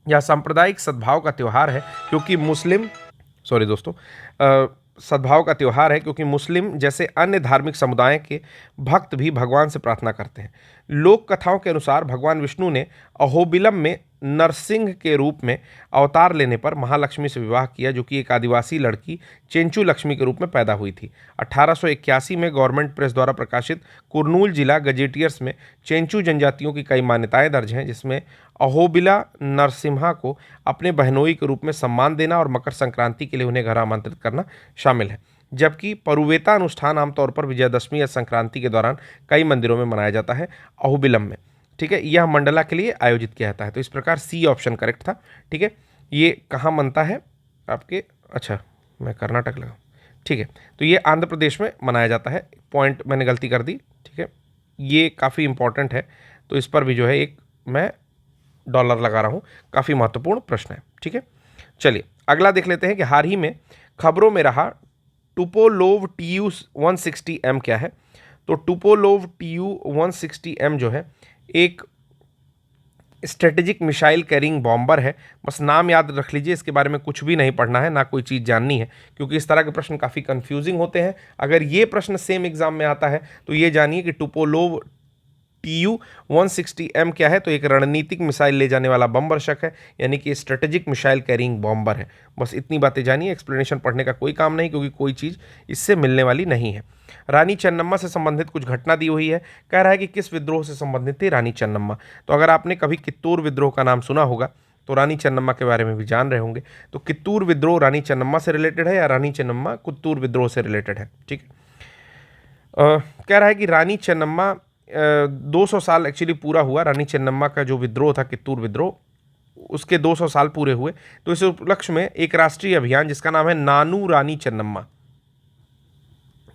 यह सांप्रदायिक सद्भाव का त्यौहार है, क्योंकि सद्भाव का त्यौहार है, क्योंकि मुस्लिम जैसे अन्य धार्मिक समुदाय के भक्त भी भगवान से प्रार्थना करते हैं। लोक कथाओं के अनुसार भगवान विष्णु ने अहोबिलम में नरसिंह के रूप में अवतार लेने पर महालक्ष्मी से विवाह किया, जो कि एक आदिवासी लड़की चेंचू लक्ष्मी के रूप में पैदा हुई थी। 1881 में गवर्नमेंट प्रेस द्वारा प्रकाशित कुर्नूल जिला गजेटियर्स में चेंचू जनजातियों की कई मान्यताएं दर्ज हैं, जिसमें अहोबिला नरसिम्हा को अपने बहनोई के रूप में सम्मान देना और मकर संक्रांति के लिए उन्हें घर आमंत्रित करना शामिल है। जबकि परुवेता अनुष्ठान आमतौर पर विजयदशमी या संक्रांति के दौरान कई मंदिरों में मनाया जाता है अहोबिलम में। ठीक है, यह मंडला के लिए आयोजित किया जाता है। तो इस प्रकार सी ऑप्शन करेक्ट था। ठीक है, ये कहाँ मनता है आपके? अच्छा, मैं कर्नाटक लगा, ठीक है, तो ये आंध्र प्रदेश में मनाया जाता है। पॉइंट मैंने गलती कर दी, ठीक है, ये काफ़ी इंपॉर्टेंट है, तो इस पर भी जो है एक मैं डॉलर लगा रहा हूँ, काफ़ी महत्वपूर्ण प्रश्न है। ठीक है, चलिए अगला देख लेते हैं कि हाल ही में खबरों में रहा टुपोलोव Tu-160M क्या है। तो टुपोलोव Tu-160M जो है एक स्ट्रेटेजिक मिसाइल कैरिंग बॉम्बर है। बस नाम याद रख लीजिए, इसके बारे में कुछ भी नहीं पढ़ना है, ना कोई चीज़ जाननी है, क्योंकि इस तरह के प्रश्न काफ़ी कंफ्यूजिंग होते हैं। अगर ये प्रश्न सेम एग्जाम में आता है तो ये जानिए कि टुपोलोव Tu-160M क्या है। तो एक रणनीतिक मिसाइल ले जाने वाला बमवर्षक है, यानी कि स्ट्रेटेजिक मिसाइल कैरिंग बॉम्बर है। बस इतनी बातें जानिए, एक्सप्लेनेशन पढ़ने का कोई काम नहीं, क्योंकि कोई चीज़ इससे मिलने वाली नहीं है। रानी चन्नम्मा से संबंधित कुछ घटना दी हुई है। कह रहा है कि किस विद्रोह से संबंधित थी रानी चन्नम्मा। तो अगर आपने कभी कित्तूर विद्रोह का नाम सुना होगा तो रानी चन्नम्मा के बारे में भी जान रहे होंगे। तो कित्तूर विद्रोह रानी चन्नम्मा से रिलेटेड है या रानी चन्नम्मा कित्तूर विद्रोह से रिलेटेड है। ठीक है, कह रहा है कि रानी चन्नम्मा 200 साल एक्चुअली पूरा हुआ। रानी चन्नम्मा का जो विद्रोह था कित्तूर विद्रोह, उसके 200 साल पूरे हुए। तो इस उपलक्ष्य में एक राष्ट्रीय अभियान जिसका नाम है नानू रानी चन्नम्मा,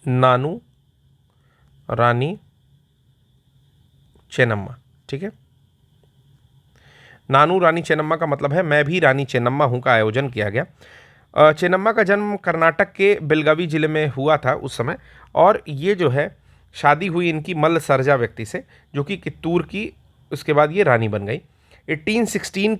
नानू रानी चेन्नम्मा। ठीक है, नानू रानी चेन्नम्मा का मतलब है मैं भी रानी चेन्नम्मा हूं का आयोजन किया गया। चेन्नम्मा का जन्म कर्नाटक के बेलगावी जिले में हुआ था उस समय, और ये जो है शादी हुई इनकी मल्ल सरजा व्यक्ति से, जो कि कित्तूर की, उसके बाद ये रानी बन गई। 1816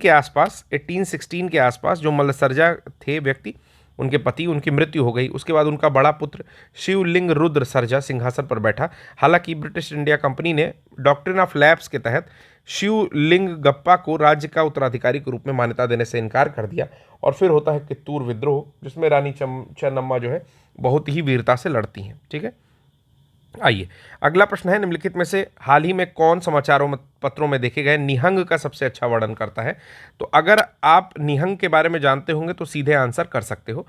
के आसपास जो मल्ल सरजा थे व्यक्ति, उनके पति, उनकी मृत्यु हो गई। उसके बाद उनका बड़ा पुत्र शिवलिंग रुद्र सरजा सिंहासन पर बैठा। हालांकि ब्रिटिश इंडिया कंपनी ने डॉक्ट्रिन ऑफ लैप्स के तहत शिवलिंग गप्पा को राज्य का उत्तराधिकारी के रूप में मान्यता देने से इनकार कर दिया, और फिर होता है कित्तूर विद्रोह, जिसमें रानी चेन्नम्मा जो है बहुत ही वीरता से लड़ती हैं। ठीक है, आइए अगला प्रश्न है, निम्नलिखित में से हाल ही में कौन समाचारों पत्रों में देखे गए निहंग का सबसे अच्छा वर्णन करता है। तो अगर आप निहंग के बारे में जानते होंगे तो सीधे आंसर कर सकते हो।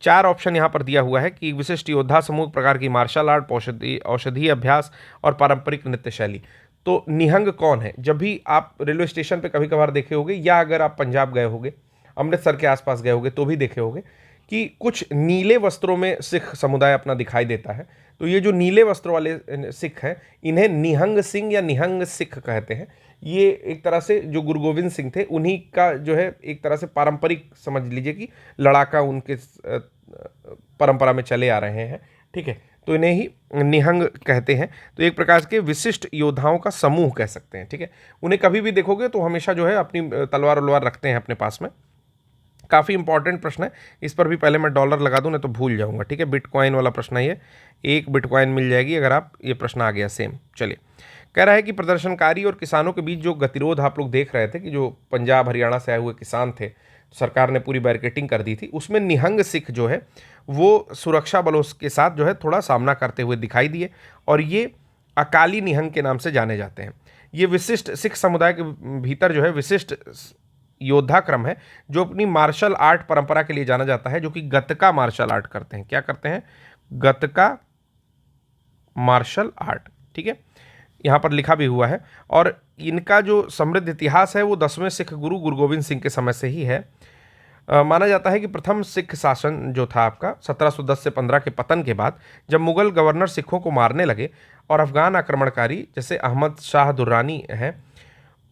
4 ऑप्शन यहाँ पर दिया हुआ है कि विशिष्ट योद्धा समूह, प्रकार की मार्शल आर्ट, औषधीय अभ्यास और पारंपरिक नृत्य शैली। तो निहंग कौन है? जब भी आप रेलवे स्टेशन पर कभी कभार देखे होंगे, या अगर आप पंजाब गए होंगे, अमृतसर के आसपास गए होंगे तो भी देखे होंगे कि कुछ नीले वस्त्रों में सिख समुदाय अपना दिखाई देता है। तो ये जो नीले वस्त्रों वाले सिख हैं, इन्हें निहंग सिंह या निहंग सिख कहते हैं। ये एक तरह से जो गुरु गोविंद सिंह थे उन्हीं का जो है एक तरह से पारंपरिक समझ लीजिए कि लड़ाका उनके परंपरा में चले आ रहे हैं। ठीक है, तो इन्हें ही निहंग कहते हैं। तो एक प्रकार के विशिष्ट योद्धाओं का समूह कह सकते हैं। ठीक है, उन्हें कभी भी देखोगे तो हमेशा जो है अपनी तलवार वलवार रखते हैं अपने पास में। काफ़ी इंपॉर्टेंट प्रश्न है, इस पर भी पहले मैं डॉलर लगा दूं, नहीं तो भूल जाऊंगा। ठीक है, बिटकॉइन वाला प्रश्न है ये, 1 बिटकॉइन मिल जाएगी अगर आप, ये प्रश्न आ गया सेम। चलिए, कह रहा है कि प्रदर्शनकारी और किसानों के बीच जो गतिरोध आप लोग देख रहे थे कि जो पंजाब हरियाणा से आए हुए किसान थे, सरकार ने पूरी बैरिकेटिंग कर दी थी, उसमें निहंग सिख जो है वो सुरक्षा बलों के साथ जो है थोड़ा सामना करते हुए दिखाई दिए, और ये अकाली निहंग के नाम से जाने जाते हैं। ये विशिष्ट सिख समुदाय के भीतर जो है विशिष्ट योद्धा क्रम है, जो अपनी मार्शल आर्ट परंपरा के लिए जाना जाता है, जो कि गतका मार्शल आर्ट करते हैं। क्या करते हैं? गतका मार्शल आर्ट। ठीक है, यहाँ पर लिखा भी हुआ है, और इनका जो समृद्ध इतिहास है वो 10वें सिख गुरु गुरु गोविंद सिंह के समय से ही है। माना जाता है कि प्रथम सिख शासन जो था आपका 1710 से 15 के पतन के बाद, जब मुगल गवर्नर सिखों को मारने लगे और अफगान आक्रमणकारी जैसे अहमद शाह दुर्रानी हैं,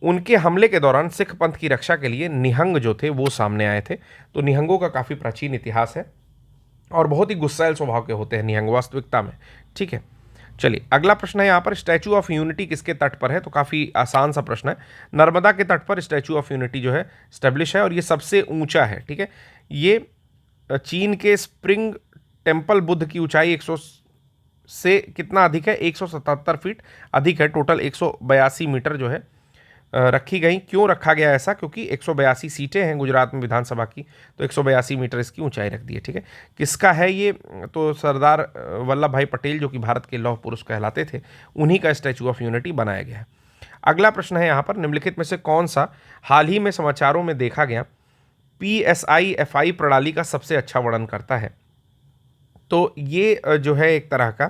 उनके हमले के दौरान सिख पंथ की रक्षा के लिए निहंग जो थे वो सामने आए थे। तो निहंगों का काफ़ी प्राचीन इतिहास है, और बहुत ही गुस्सैल स्वभाव के होते हैं निहंग वास्तविकता में। ठीक है, चलिए अगला प्रश्न है यहाँ पर, स्टैचू ऑफ यूनिटी किसके तट पर है? तो काफ़ी आसान सा प्रश्न है। नर्मदा के तट पर स्टैचू ऑफ यूनिटी जो है स्टैब्लिश है, और ये सबसे ऊंचा है। ठीक है, ये चीन के स्प्रिंग टेम्पल बुद्ध की ऊंचाई 100 से कितना अधिक है? 177 फीट अधिक है। टोटल 182 मीटर जो है रखी गई। क्यों रखा गया ऐसा? क्योंकि 182 सीटें हैं गुजरात में विधानसभा की, तो 182 मीटर इसकी ऊंचाई रख दी है। ठीक है, किसका है ये? तो सरदार वल्लभ भाई पटेल, जो कि भारत के लौह पुरुष कहलाते थे, उन्हीं का स्टैचू ऑफ यूनिटी बनाया गया है। अगला प्रश्न है यहाँ पर, निम्नलिखित में से कौन सा हाल ही में समाचारों में देखा गया PSI-FI प्रणाली का सबसे अच्छा वर्णन करता है? तो ये जो है एक तरह का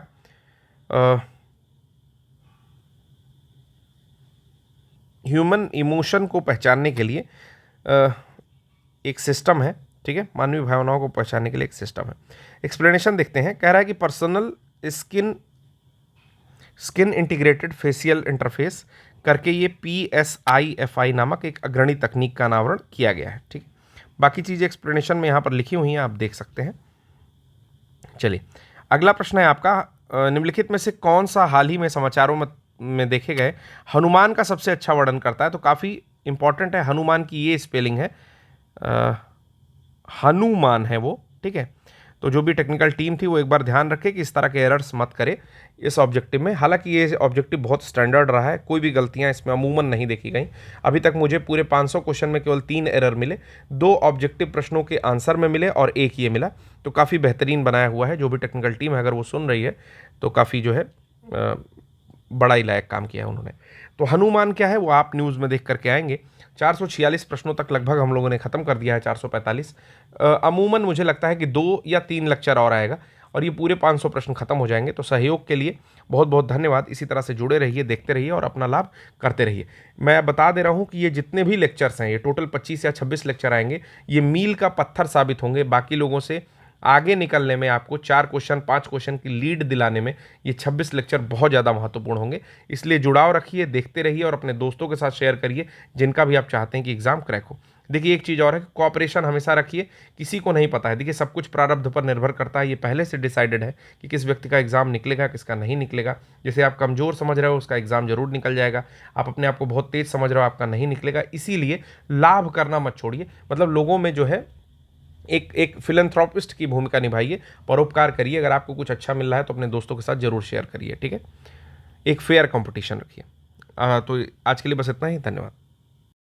ह्यूमन इमोशन को पहचानने के लिए एक सिस्टम है। ठीक है, मानवीय भावनाओं को पहचानने के लिए एक सिस्टम है। एक्सप्लेनेशन देखते हैं। कह रहा है कि personal skin integrated facial interface करके ये PSIFI नामक एक अग्रणी तकनीक का अनावरण किया गया है। ठीक, बाकी चीज़ें एक्सप्लेनेशन में यहाँ पर लिखी हुई हैं, आप देख सकते हैं। चलिए, अगला प्रश्न है आपका, निम्नलिखित में से कौन सा हाल ही में समाचारों में देखे गए हनुमान का सबसे अच्छा वर्णन करता है? तो काफ़ी इंपॉर्टेंट है, हनुमान की ये स्पेलिंग है, हनुमान है वो। ठीक है, तो जो भी टेक्निकल टीम थी वो एक बार ध्यान रखे कि इस तरह के एरर्स मत करे इस ऑब्जेक्टिव में। हालांकि ये ऑब्जेक्टिव बहुत स्टैंडर्ड रहा है, कोई भी गलतियां इसमें अमूमन नहीं देखी गई। अभी तक मुझे पूरे 500 क्वेश्चन में केवल 3 एरर मिले, 2 ऑब्जेक्टिव प्रश्नों के आंसर में मिले और 1 ये मिला। तो काफ़ी बेहतरीन बनाया हुआ है। जो भी टेक्निकल टीम है अगर वो सुन रही है तो काफ़ी जो है बड़ा ही लायक काम किया है उन्होंने। तो हनुमान क्या है वो आप न्यूज़ में देख करके आएंगे। 446 प्रश्नों तक लगभग हम लोगों ने ख़त्म कर दिया है, 445। अमूमन मुझे लगता है कि 2 या 3 लेक्चर और आएगा और ये पूरे 500 प्रश्न खत्म हो जाएंगे। तो सहयोग के लिए बहुत बहुत धन्यवाद। इसी तरह से जुड़े रहिए, देखते रहिए और अपना लाभ करते रहिए। मैं बता दे रहा हूँ कि ये जितने भी लेक्चर्स हैं, ये टोटल 25 या 26 लेक्चर आएंगे, ये मील का पत्थर साबित होंगे। बाकी लोगों से आगे निकलने में, आपको 4 क्वेश्चन 5 क्वेश्चन की लीड दिलाने में ये 26 लेक्चर बहुत ज़्यादा महत्वपूर्ण होंगे। इसलिए जुड़ाव रखिए, देखते रहिए और अपने दोस्तों के साथ शेयर करिए जिनका भी आप चाहते हैं कि एग्ज़ाम क्रैक हो। देखिए, एक चीज़ और है कि कोऑपरेशन हमेशा रखिए, किसी को नहीं पता है। देखिए, सब कुछ प्रारब्ध पर निर्भर करता है, ये पहले से डिसाइडेड है कि किस व्यक्ति का एग्ज़ाम निकलेगा, किसका नहीं निकलेगा। जैसे आप कमज़ोर समझ रहे हो उसका एग्ज़ाम जरूर निकल जाएगा, आप अपने आप को बहुत तेज़ समझ रहे हो आपका नहीं निकलेगा। इसीलिए लाभ करना मत छोड़िए, मतलब लोगों में जो है एक फिलैंथ्रोपिस्ट की भूमिका निभाइए, परोपकार करिए। अगर आपको कुछ अच्छा मिल रहा है तो अपने दोस्तों के साथ जरूर शेयर करिए। ठीक है, एक फेयर कंपटीशन रखिए। तो आज के लिए बस इतना ही, धन्यवाद।